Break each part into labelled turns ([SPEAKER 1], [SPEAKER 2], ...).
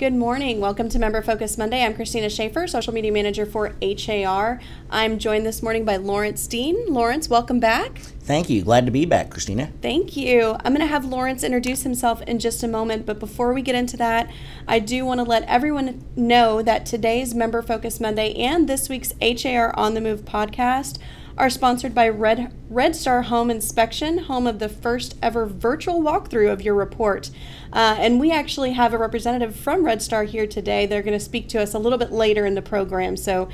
[SPEAKER 1] Good morning. Welcome to Member Focus Monday. I'm Christina Schaefer, Social Media Manager for HAR. I'm joined this morning by Lawrence Dean. Lawrence, welcome back.
[SPEAKER 2] Thank you. Glad to be back, Christina.
[SPEAKER 1] Thank you. I'm going to have Lawrence introduce himself in just a moment, but before we get into that, I do want to let everyone know that today's Member Focus Monday and this week's HAR On the Move podcast are sponsored by Red Star Home Inspection, home of the first ever virtual walkthrough of your report. And we actually have a representative from Red Star here today. They're going to speak to us a little bit later in the program, so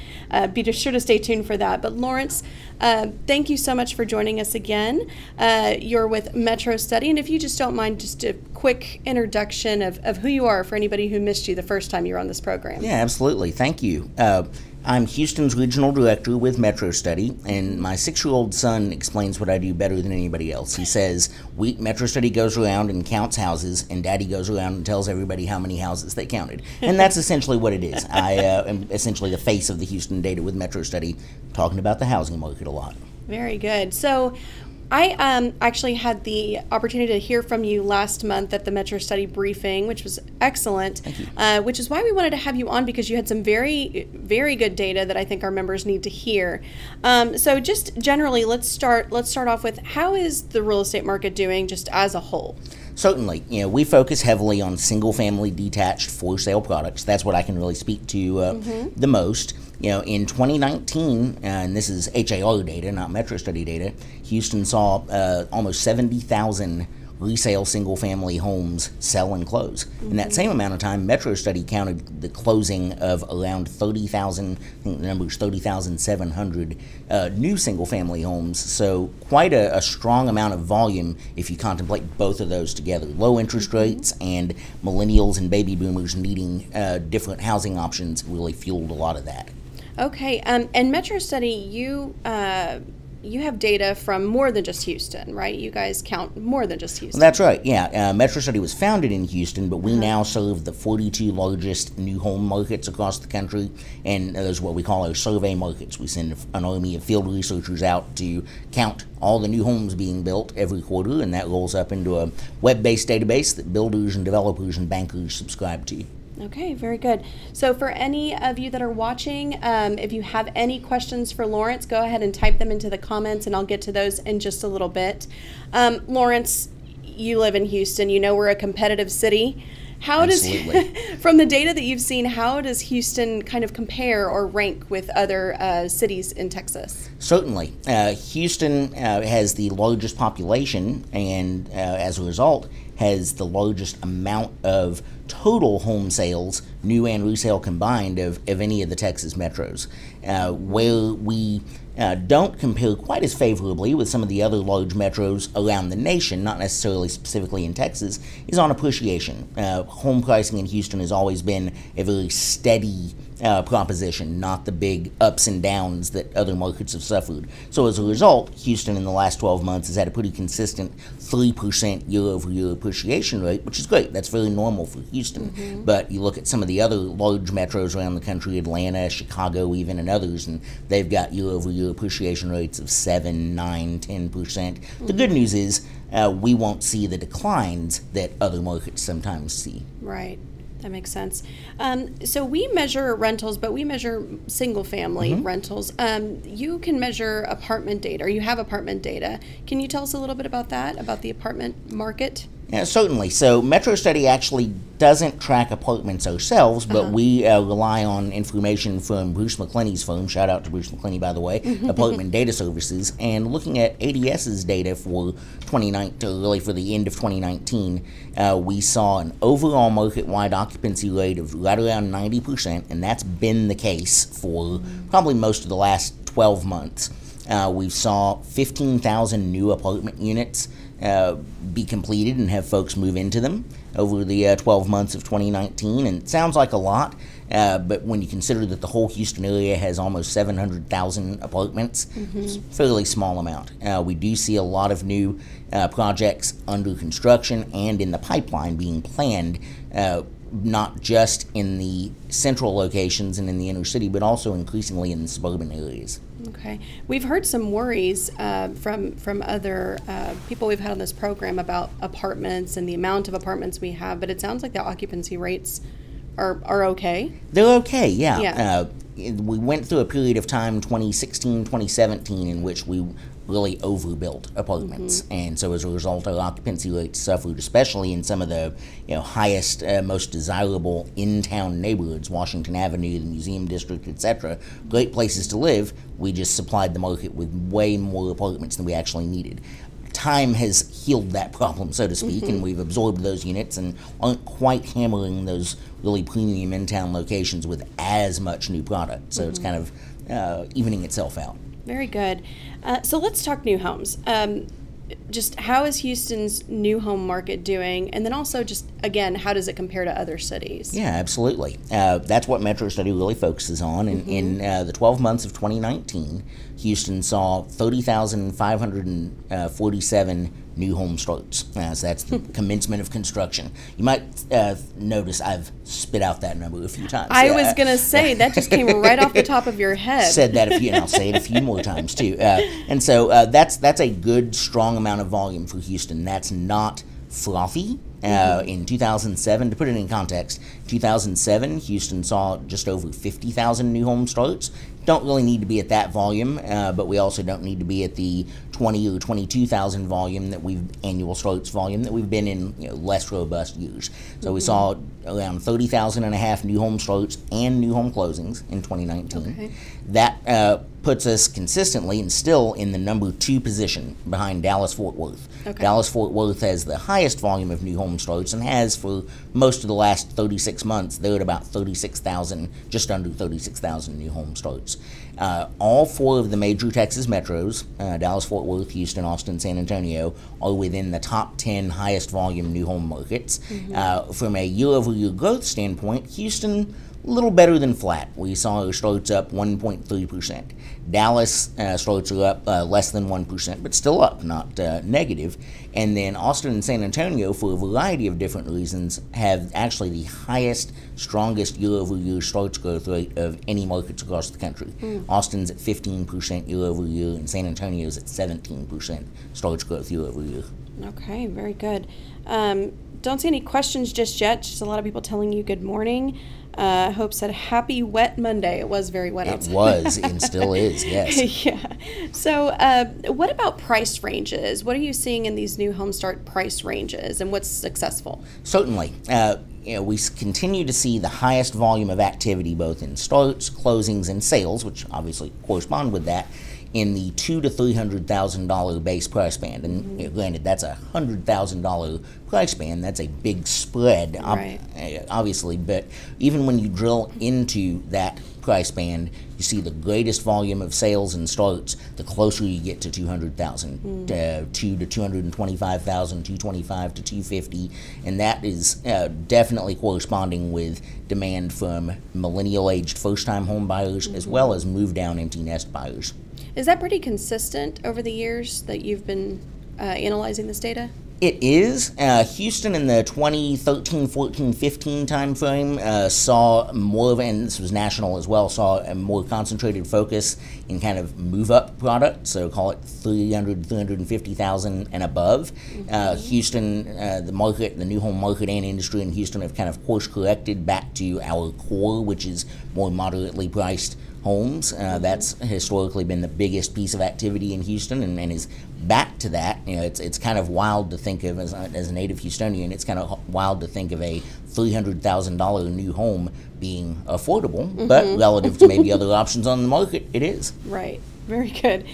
[SPEAKER 1] be sure to stay tuned for that. But Lawrence, thank you so much for joining us again. You're with Metro Study, and if you just don't mind, just a quick introduction of who you are for anybody who missed you the first time you were on this program.
[SPEAKER 2] Yeah, absolutely. Thank you. I'm Houston's Regional Director with Metro Study, and my 6-year-old son explains what I do better than anybody else. He says, Metro Study goes around and counts houses, and Daddy goes around and tells everybody how many houses they counted. And that's essentially what it is. I am essentially the face of the Houston data with Metro Study, talking about the housing market a lot.
[SPEAKER 1] Very good. So I actually had the opportunity to hear from you last month at the Metro Study briefing, which was excellent.
[SPEAKER 2] Thank you.
[SPEAKER 1] Which is why we wanted to have you on, because you had some very, very good data that I think our members need to hear. So just generally, let's start off with, how is the real estate market doing just as a whole?
[SPEAKER 2] Certainly. We focus heavily on single-family detached for-sale products. That's what I can really speak to the most. In 2019, and this is HAR data, not Metro Study data, Houston saw almost 70,000 resale single-family homes sell and close. In that same amount of time, Metro Study counted the closing of around 30,000, I think the number is 30,700 new single-family homes. So quite a strong amount of volume if you contemplate both of those together. Low interest rates and millennials and baby boomers needing different housing options really fueled a lot of that.
[SPEAKER 1] Okay, and Metro Study, you have data from more than just Houston, right? You guys count more than just Houston.
[SPEAKER 2] Well, that's right, yeah. Metro Study was founded in Houston, but we now serve the 42 largest new home markets across the country, and those are what we call our survey markets. We send an army of field researchers out to count all the new homes being built every quarter, and that rolls up into a web-based database that builders and developers and bankers subscribe to.
[SPEAKER 1] Okay, very good. So for any of you that are watching, if you have any questions for Lawrence, go ahead and type them into the comments, and I'll get to those in just a little bit. Lawrence, you live in Houston. You know we're a competitive city. How does, from the data that you've seen, how does Houston kind of compare or rank with other cities in Texas?
[SPEAKER 2] Certainly. Houston has the largest population, and as a result, has the largest amount of total home sales, new and resale combined, of any of the Texas metros. Where we don't compare quite as favorably with some of the other large metros around the nation, not necessarily specifically in Texas, is on appreciation. Home pricing in Houston has always been a very steady proposition, not the big ups and downs that other markets have suffered. So as a result, Houston in the last 12 months has had a pretty consistent 3% year-over-year appreciation rate, which is great. That's very normal for Houston. But you look at some of the other large metros around the country, Atlanta, Chicago even, and others, and they've got year-over-year appreciation rates of 7, 9, 10%. The good news is we won't see the declines that other markets sometimes see.
[SPEAKER 1] Right. That makes sense. So we measure rentals, but we measure single-family rentals. You can measure apartment data, or you have apartment data. Can you tell us a little bit about that, about the apartment market?
[SPEAKER 2] Yeah, certainly. So Metro Study actually doesn't track apartments ourselves, but we rely on information from Bruce McClenny's firm, shout out to Bruce McClenny, by the way, Apartment Data Services, and looking at ADS's data for 2019, really for the end of 2019, we saw an overall market-wide occupancy rate of right around 90%, and that's been the case for probably most of the last 12 months. We saw 15,000 new apartment units be completed and have folks move into them over the 12 months of 2019, and it sounds like a lot, but when you consider that the whole Houston area has almost 700,000 apartments, it's a fairly small amount. We do see a lot of new projects under construction and in the pipeline being planned, not just in the central locations and in the inner city, but also increasingly in the suburban areas.
[SPEAKER 1] Okay. We've heard some worries from other people we've had on this program about apartments and the amount of apartments we have, but it sounds like the occupancy rates are okay.
[SPEAKER 2] They're okay, yeah.
[SPEAKER 1] Yeah.
[SPEAKER 2] We went through a period of time, 2016, 2017, in which we really overbuilt apartments, and so as a result, our occupancy rates suffered, especially in some of the highest, most desirable in-town neighborhoods, Washington Avenue, the Museum District, etc. Great places to live. We just supplied the market with way more apartments than we actually needed. Time has healed that problem, so to speak, and we've absorbed those units and aren't quite hammering those really premium in-town locations with as much new product. So it's kind of evening itself out.
[SPEAKER 1] Very good. So let's talk new homes. Just how is Houston's new home market doing? And then also just, again, how does it compare to other cities?
[SPEAKER 2] Yeah, absolutely. That's what Metro Study really focuses on. And in the 12 months of 2019, Houston saw 30,547 new home starts. So that's the commencement of construction. You might notice I've spit out that number a few times.
[SPEAKER 1] I was going to say, that just came right off the top of your head.
[SPEAKER 2] Said that a few, and I'll say it a few more times too. And so that's a good, strong amount of volume for Houston. That's not frothy. In 2007, to put it in context, 2007, Houston saw just over 50,000 new home starts. Don't really need to be at that volume, but we also don't need to be at the 20 or 22,000 annual starts volume that we've been in less robust years. So we saw around 30,000 and a half new home starts and new home closings in 2019.
[SPEAKER 1] Okay.
[SPEAKER 2] That puts us consistently and still in the number 2 position behind Dallas-Fort Worth.
[SPEAKER 1] Okay.
[SPEAKER 2] Dallas-Fort Worth has the highest volume of new home starts and has for most of the last 36 months. They're at about 36,000, just under 36,000 new home starts. All 4 of the major Texas metros, Dallas-Fort Worth, Houston, Austin, San Antonio, are within the top 10 highest volume new home markets. From a year-over-year growth standpoint, Houston, a little better than flat. We saw our starts up 1.3%. Dallas starts are up less than 1%, but still up, not negative. And then Austin and San Antonio, for a variety of different reasons, have actually the highest, strongest year-over-year starts growth rate of any markets across the country. Austin's at 15% year-over-year, and San Antonio's at 17% starts growth year-over-year.
[SPEAKER 1] Okay, very good. Don't see any questions just yet. Just a lot of people telling you good morning. Hope said happy wet Monday. It was very wet outside.
[SPEAKER 2] It was and still is, yes.
[SPEAKER 1] Yeah. So what about price ranges? What are you seeing in these new home start price ranges, and what's successful?
[SPEAKER 2] Certainly. We continue to see the highest volume of activity both in starts, closings, and sales, which obviously correspond with that, in the $200,000 to $300,000 base price band. And granted, that's a $100,000 price band. That's a big spread,
[SPEAKER 1] Right.
[SPEAKER 2] Obviously. But even when you drill into that price band, you see the greatest volume of sales and starts the closer you get to 200,000, 2 to 225,000, 225 to 250, and that is definitely corresponding with demand from millennial-aged first-time home buyers as well as move-down empty nest buyers.
[SPEAKER 1] Is that pretty consistent over the years that you've been analyzing this data?
[SPEAKER 2] It is. Houston in the 2013, 14, 15 timeframe saw more of, and this was national as well, saw a more concentrated focus in kind of move-up product, so call it 300, 350,000 and above. Houston, the new home market and industry in Houston have kind of course-corrected back to our core, which is more moderately priced homes. That's historically been the biggest piece of activity in Houston, and is back to that. It's kind of wild to think of, as a native Houstonian, it's kind of wild to think of a $300,000 new home being affordable, but relative to maybe other options on the market, it is.
[SPEAKER 1] Right. Very good.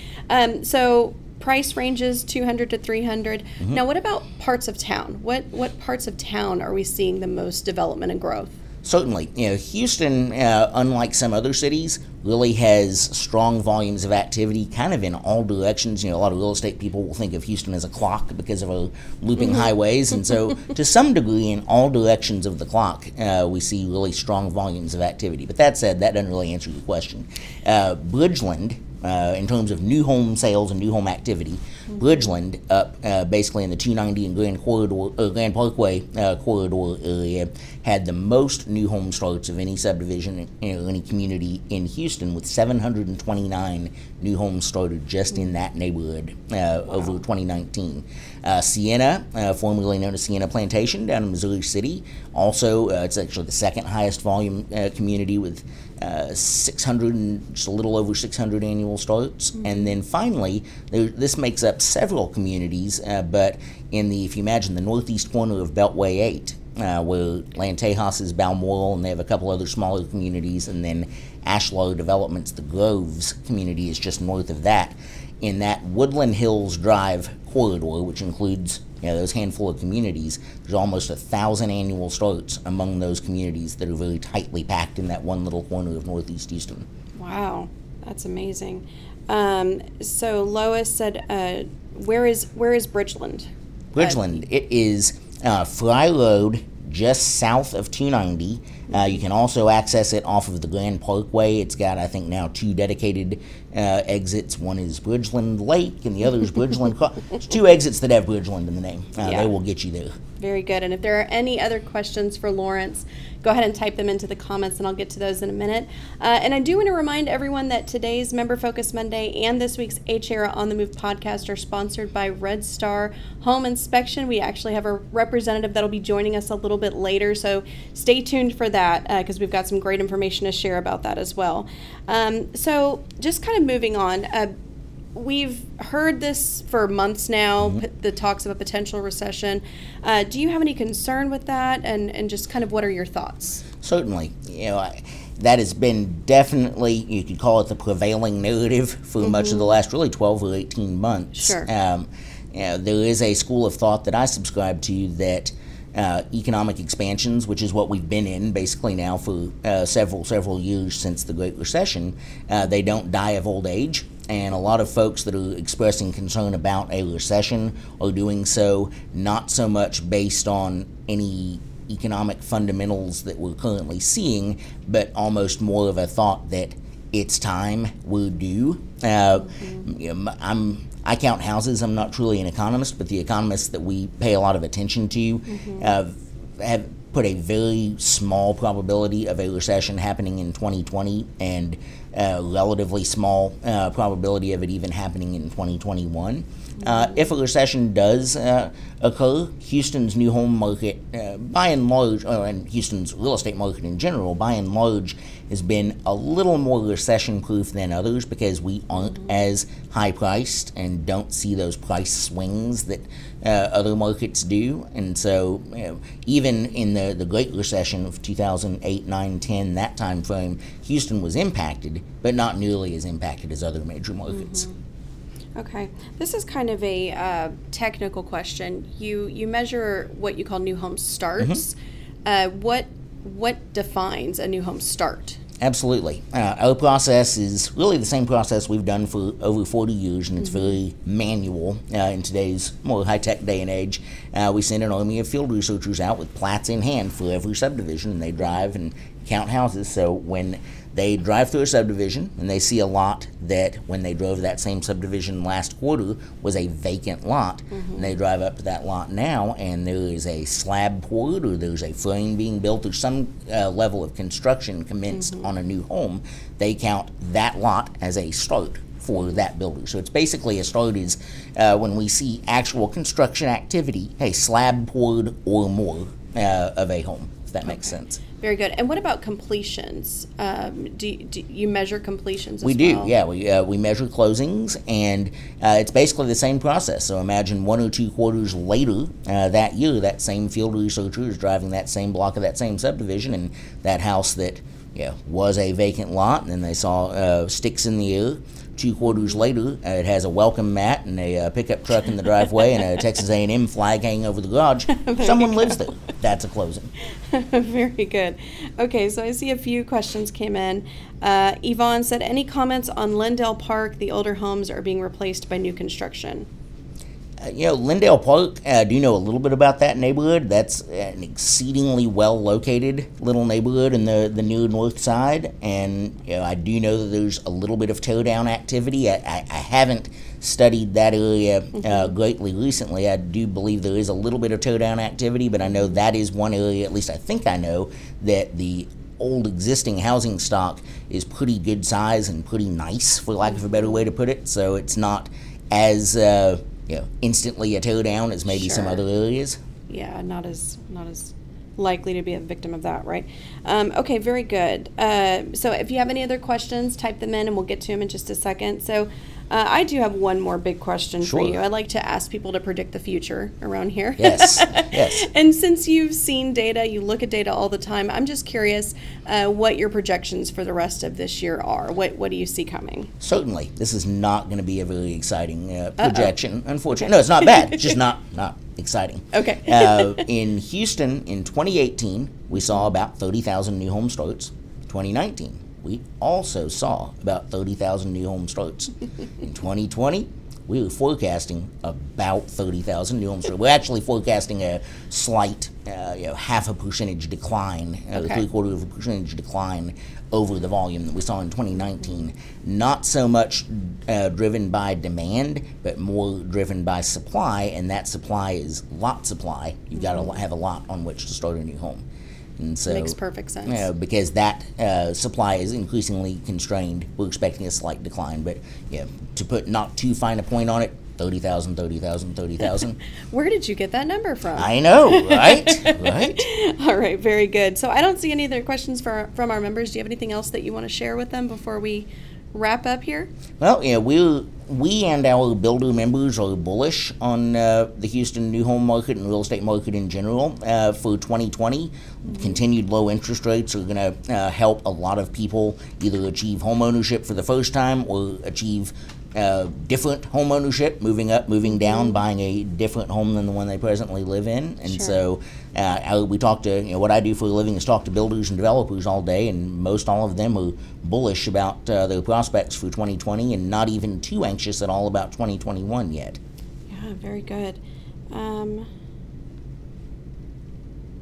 [SPEAKER 1] So price ranges 200 to 300. Now, what about parts of town? What parts of town are we seeing the most development and growth?
[SPEAKER 2] Certainly. Houston, unlike some other cities, really has strong volumes of activity kind of in all directions. A lot of real estate people will think of Houston as a clock because of our looping highways. And so to some degree, in all directions of the clock, we see really strong volumes of activity. But that said, that doesn't really answer your question. Bridgeland, in terms of new home sales and new home activity, Bridgeland up basically in the 290 and Grand Parkway corridor area had the most new home starts of any subdivision in any community in Houston, with 729 new homes started just in that neighborhood over 2019. Sienna, formerly known as Sienna Plantation down in Missouri City, also it's actually the second highest volume community with 600 and just a little over 600 annual starts. And then finally, this makes up several communities, but in the, if you imagine the northeast corner of Beltway 8, where Lantejas is Balmoral, and they have a couple other smaller communities, and then Ashlow Developments, the Groves community is just north of that. In that Woodland Hills Drive corridor, which includes those handful of communities, there's almost 1,000 annual starts among those communities that are very tightly packed in that one little corner of northeast Houston.
[SPEAKER 1] Wow, that's amazing. So Lois said, where is Bridgeland?
[SPEAKER 2] Bridgeland, it is Fry Road, just south of 290. You can also access it off of the Grand Parkway. It's got, I think, now 2 dedicated exits. One is Bridgeland Lake, and the other is Bridgeland. It's 2 exits that have Bridgeland in the name. They will get you there.
[SPEAKER 1] Very good. And if there are any other questions for Lawrence, go ahead and type them into the comments, and I'll get to those in a minute. And I do want to remind everyone that today's Member Focus Monday and this week's HAR On the Move podcast are sponsored by Red Star Home Inspection. We actually have a representative that'll be joining us a little bit later, so stay tuned for that because we've got some great information to share about that as well. So just kind of moving on. We've heard this for months now, the talks of a potential recession. Do you have any concern with that, and just kind of what are your thoughts?
[SPEAKER 2] Certainly. That has been definitely, you could call it the prevailing narrative for much of the last really 12 or 18 months.
[SPEAKER 1] Sure.
[SPEAKER 2] There is a school of thought that I subscribe to that economic expansions, which is what we've been in basically now for several years since the Great Recession, they don't die of old age. And a lot of folks that are expressing concern about a recession are doing so not so much based on any economic fundamentals that we're currently seeing, but almost more of a thought that it's time, we're due. I count houses. I'm not truly an economist, but the economists that we pay a lot of attention to have put a very small probability of a recession happening in 2020 and a relatively small probability of it even happening in 2021. If a recession does occur, Houston's new home market, by and large, and Houston's real estate market in general, by and large, has been a little more recession-proof than others because we aren't as high-priced and don't see those price swings that other markets do. And so even in the Great Recession of 2008, 9, 10, that time frame, Houston was impacted, but not nearly as impacted as other major markets.
[SPEAKER 1] Okay, this is kind of a technical question. You measure what you call new home starts. What defines a new home start?
[SPEAKER 2] Absolutely. Our process is really the same process we've done for over 40 years, and it's very manual in today's more high-tech day and age. We send an army of field researchers out with plats in hand for every subdivision, and they drive and count houses. So when they drive through a subdivision and they see a lot that when they drove that same subdivision last quarter was a vacant lot, and they drive up to that lot now and there is a slab poured or there's a frame being built or some level of construction commenced on a new home, they count that lot as a start for that builder. So it's basically a start is when we see actual construction activity, hey, slab poured or more of a home, if that makes sense.
[SPEAKER 1] Very good. And what about completions? Do you measure completions as well?
[SPEAKER 2] We do, yeah. We measure closings, and it's basically the same process. So imagine 1 or 2 quarters later that year, that same field researcher is driving that same block of that same subdivision, and that house that was a vacant lot, and then they saw sticks in the air. 2 quarters later, it has a welcome mat and a pickup truck in the driveway and a Texas A&M flag hanging over the garage. Someone lives there. That's a closing.
[SPEAKER 1] Very good. Okay, so I see a few questions came in. Yvonne said, any comments on LenDale Park? The older homes are being replaced by new construction.
[SPEAKER 2] LenDale Park, I do know a little bit about that neighborhood. That's an exceedingly well-located little neighborhood in the near north side, and I do know that there's a little bit of tear-down activity. I haven't studied that area greatly recently. I do believe there is a little bit of tear down activity, but I know that is one area, at least I think I know, that the old existing housing stock is pretty good size and pretty nice, for lack of a better way to put it. So it's not as instantly a tear down as maybe some other areas.
[SPEAKER 1] Yeah, not as likely to be a victim of that, right? Okay, very good. So if you have any other questions, type them in and we'll get to them in just a second. So I do have one more big question for you. I like to ask people to predict the future around here.
[SPEAKER 2] Yes, yes.
[SPEAKER 1] And since you've seen data, you look at data all the time, I'm just curious what your projections for the rest of this year are. What do you see coming?
[SPEAKER 2] Certainly. This is not going to be a very exciting projection, unfortunately. No, it's not bad. It's just not exciting.
[SPEAKER 1] Okay.
[SPEAKER 2] In Houston, in 2018, we saw about 30,000 new home starts. 2019, we also saw about 30,000 new home starts. In 2020, we were forecasting about 30,000 new home starts. We're actually forecasting a slight, 0.5% decline, 0.75% decline over the volume that we saw in 2019. Not so much driven by demand, but more driven by supply, and that supply is lot supply. You've got to have a lot on which to start a new home. And so,
[SPEAKER 1] makes perfect sense.
[SPEAKER 2] Because that supply is increasingly constrained, we're expecting a slight decline. But to put not too fine a point on it, 30,000, 30,000, 30,000.
[SPEAKER 1] Where did you get that number from?
[SPEAKER 2] I know, right? Right.
[SPEAKER 1] All right, very good. So I don't see any other questions from our members. Do you have anything else that you want to share with them before we wrap up here?
[SPEAKER 2] Well, we and our builder members are bullish on the Houston new home market and real estate market in general for 2020. Continued low interest rates are going to help a lot of people either achieve home ownership for the first time or achieve different home ownership, moving up, moving down, buying a different home than the one they presently live in. And so we talk to, what I do for a living is talk to builders and developers all day, and most all of them are bullish about their prospects for 2020 and not even too anxious at all about 2021 yet.
[SPEAKER 1] Yeah, very good.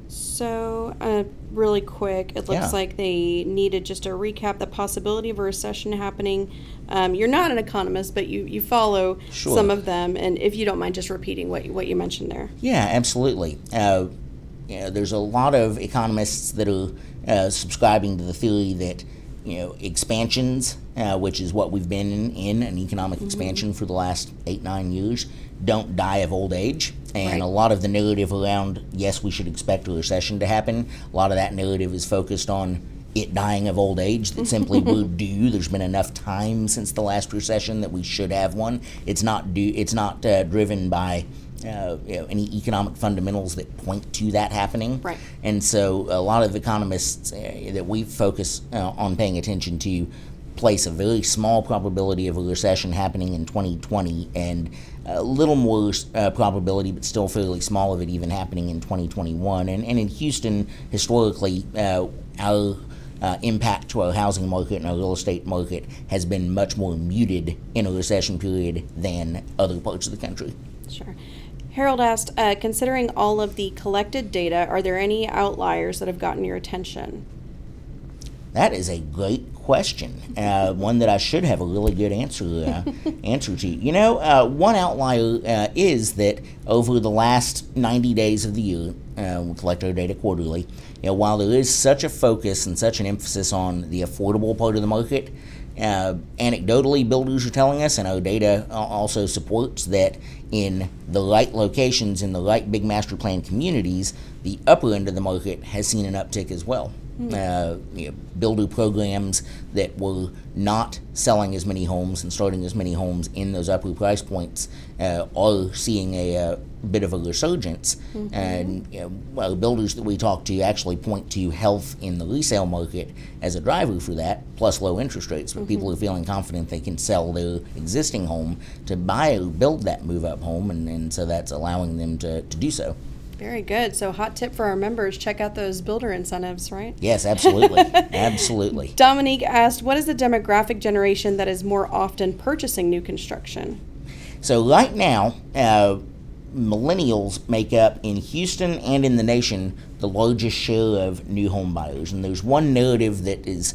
[SPEAKER 1] So, really quick, it looks like they needed just to recap the possibility of a recession happening. You're not an economist, but you follow some of them, and if you don't mind just repeating what you mentioned there.
[SPEAKER 2] Yeah, absolutely. There's a lot of economists that are subscribing to the theory that expansions, which is what we've been in an economic expansion for the last 8-9 years, don't die of old age. And a lot of the narrative around, yes, we should expect a recession to happen, a lot of that narrative is focused on it dying of old age, that simply we're due. There's been enough time since the last recession that we should have one. It's not driven by any economic fundamentals that point to that happening.
[SPEAKER 1] Right.
[SPEAKER 2] And so a lot of economists that we focus on paying attention to place a very small probability of a recession happening in 2020 and a little more probability, but still fairly small, of it even happening in 2021. And in Houston, historically, our impact to our housing market and our real estate market has been much more muted in a recession period than other parts of the country.
[SPEAKER 1] Sure. Harold asked, considering all of the collected data, are there any outliers that have gotten your attention?
[SPEAKER 2] That is a great question, one that I should have a really good answer to. One outlier is that over the last 90 days of the year, we collect our data quarterly, while there is such a focus and such an emphasis on the affordable part of the market, anecdotally, builders are telling us, and our data also supports, that in the right locations, in the right big master plan communities, the upper end of the market has seen an uptick as well. Builder programs that were not selling as many homes and starting as many homes in those upper price points are seeing a bit of a resurgence. And builders that we talk to actually point to health in the resale market as a driver for that, plus low interest rates. But people are feeling confident they can sell their existing home to buy or build that move-up home, and so that's allowing them to do so.
[SPEAKER 1] Very good. So hot tip for our members, check out those builder incentives, right?
[SPEAKER 2] Yes, absolutely. Absolutely.
[SPEAKER 1] Dominique asked, what is the demographic generation that is more often purchasing new construction?
[SPEAKER 2] So right now, millennials make up, in Houston and in the nation, the largest share of new home buyers. And there's one narrative that is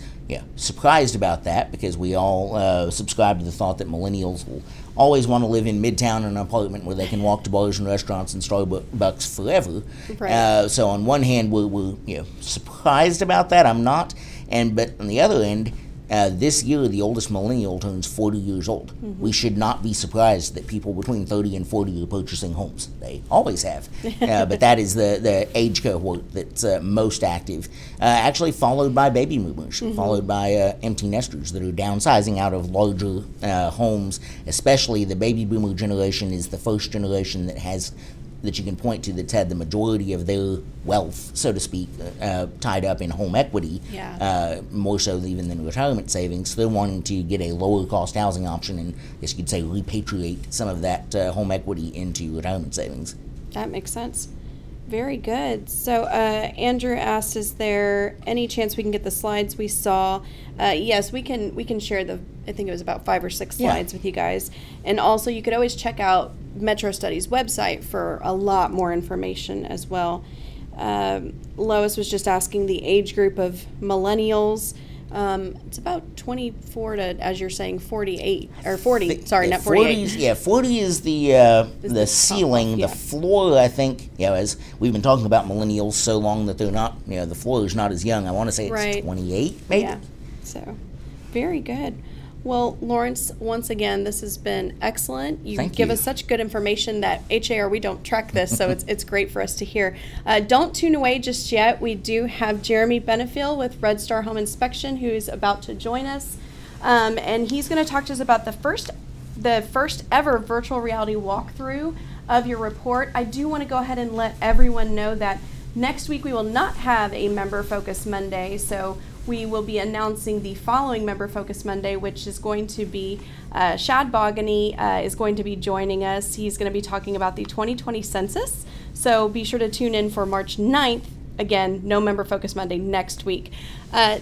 [SPEAKER 2] surprised about that, because we all subscribe to the thought that millennials will always want to live in Midtown in an apartment where they can walk to bars and restaurants and Starbucks forever.
[SPEAKER 1] Right.
[SPEAKER 2] So on one hand, we're surprised about that. I'm not. But on the other end, this year, the oldest millennial turns 40 years old. We should not be surprised that people between 30 and 40 are purchasing homes. They always have. But that is the age cohort that's most active, actually followed by baby boomers, followed by empty nesters that are downsizing out of larger homes. Especially the baby boomer generation is the first generation that you can point to that's had the majority of their wealth, so to speak, tied up in home equity, more so even than retirement savings. They're wanting to get a lower cost housing option and, I guess you could say, repatriate some of that home equity into retirement savings. That
[SPEAKER 1] makes sense. Very good. So Andrew asked, is there any chance we can get the slides we saw? Yes, we can share I think it was about 5 or 6 slides with you guys. And also you could always check out Metro Studies website for a lot more information as well. Lois was just asking the age group of millennials. It's about 24 to, as you're saying, 48 or 40. Sorry, not 48.
[SPEAKER 2] 40 is the ceiling. The floor, I think, as we've been talking about millennials so long that they're not, the floor is not as young. I want to say it's 28, maybe.
[SPEAKER 1] Yeah. So, very good. Well, Lawrence, once again, this has been excellent. You give us such good information that HAR, we don't track this, so it's great for us to hear. Don't tune away just yet. We do have Jeremy Benefiel with Red Star Home Inspection, who's about to join us. And he's going to talk to us about the first ever virtual reality walkthrough of your report. I do want to go ahead and let everyone know that next week we will not have a Member Focus Monday, so we will be announcing the following Member Focus Monday, which is going to be Shad Bogany is going to be joining us. He's going to be talking about the 2020 census. So be sure to tune in for March 9th. Again, no Member Focus Monday next week.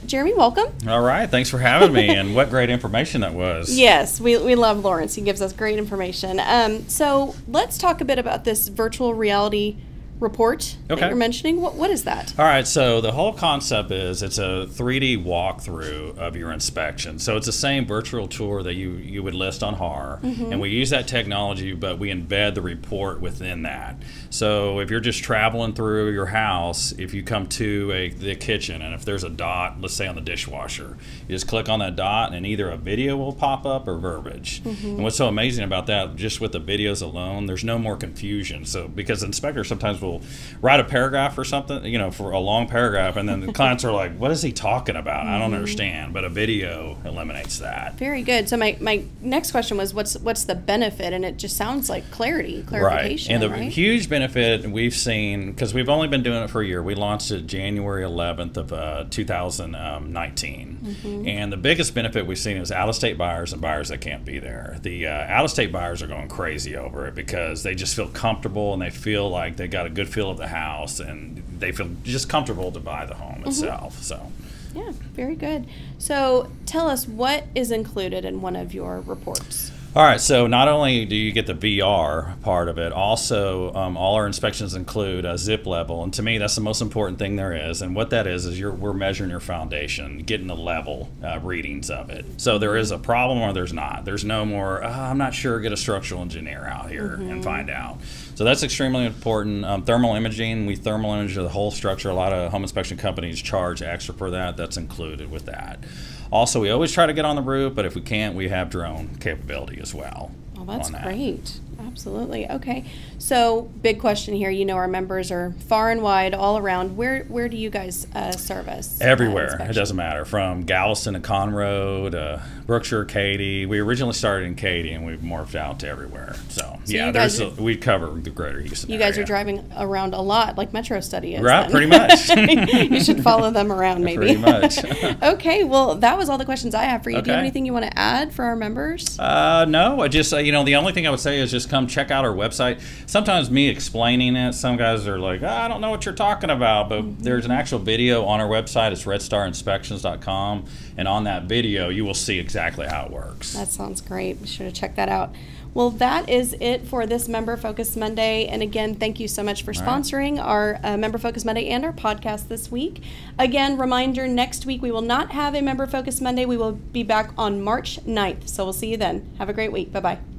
[SPEAKER 1] Jeremy, welcome.
[SPEAKER 3] All right. Thanks for having me. And what great information that was.
[SPEAKER 1] Yes, we love Lawrence. He gives us great information. So let's talk a bit about this virtual reality report that you're mentioning. What is that?
[SPEAKER 3] All right, so the whole concept is it's a 3D walkthrough of your inspection. So it's the same virtual tour that you would list on HAR, and we use that technology, but we embed the report within that. So if you're just traveling through your house, if you come to the kitchen, and if there's a dot, let's say on the dishwasher, you just click on that dot and either a video will pop up or verbiage. And what's so amazing about that, just with the videos alone, there's no more confusion. So because inspectors sometimes will write a paragraph or something, for a long paragraph, and then the clients are like, what is he talking about? I don't understand. But a video eliminates that.
[SPEAKER 1] Very good. So my next question was, what's the benefit? And it just sounds like clarification.
[SPEAKER 3] Right. And the huge benefit we've seen, because we've only been doing it for a year, we launched it January 11th of 2019. And the biggest benefit we've seen is out-of-state buyers and buyers that can't be there. The out-of-state buyers are going crazy over it because they just feel comfortable and they feel like they got a good feel of the house and they feel just comfortable to buy the home itself. So
[SPEAKER 1] yeah, very good. So tell us, what is included in one of your reports?
[SPEAKER 3] All right, so not only do you get the VR part of it, also all our inspections include a zip level, and to me that's the most important thing there is. And what that is we're measuring your foundation, getting the level readings of it. So there is a problem or there's not. There's no more, I'm not sure, get a structural engineer out here and find out. So that's extremely important. Thermal imaging, we thermal image the whole structure. A lot of home inspection companies charge extra for that. That's included with that. Also, we always try to get on the roof, but if we can't, we have drone capability as well.
[SPEAKER 1] Well, that's great. Absolutely. Okay. So, big question here. Our members are far and wide, all around. Where do you guys service?
[SPEAKER 3] Everywhere. It doesn't matter. From Galveston to Conroe to Brookshire, Katy. We originally started in Katy, and we've morphed out to everywhere. So yeah, we cover the greater Houston area.
[SPEAKER 1] You guys are driving around a lot, like Metro Study is.
[SPEAKER 3] Right, pretty much.
[SPEAKER 1] You should follow them around, maybe.
[SPEAKER 3] Pretty much.
[SPEAKER 1] Okay. Well, that was all the questions I have for you. Do you have anything you want to add for our members?
[SPEAKER 3] No. I just, the only thing I would say is just come check out our website. Sometimes me explaining it, some guys are like, I don't know what you're talking about, but there's an actual video on our website. It's redstarinspections.com, and on that video you will see exactly how it works.
[SPEAKER 1] That sounds great. Be sure to check that out. Well, that is it for this Member Focus Monday. And again, thank you so much for sponsoring our Member Focus Monday and our podcast this week. Again, reminder, next week we will not have a Member Focus Monday. We will be back on March 9th. So we'll see you then. Have a great week. Bye-bye.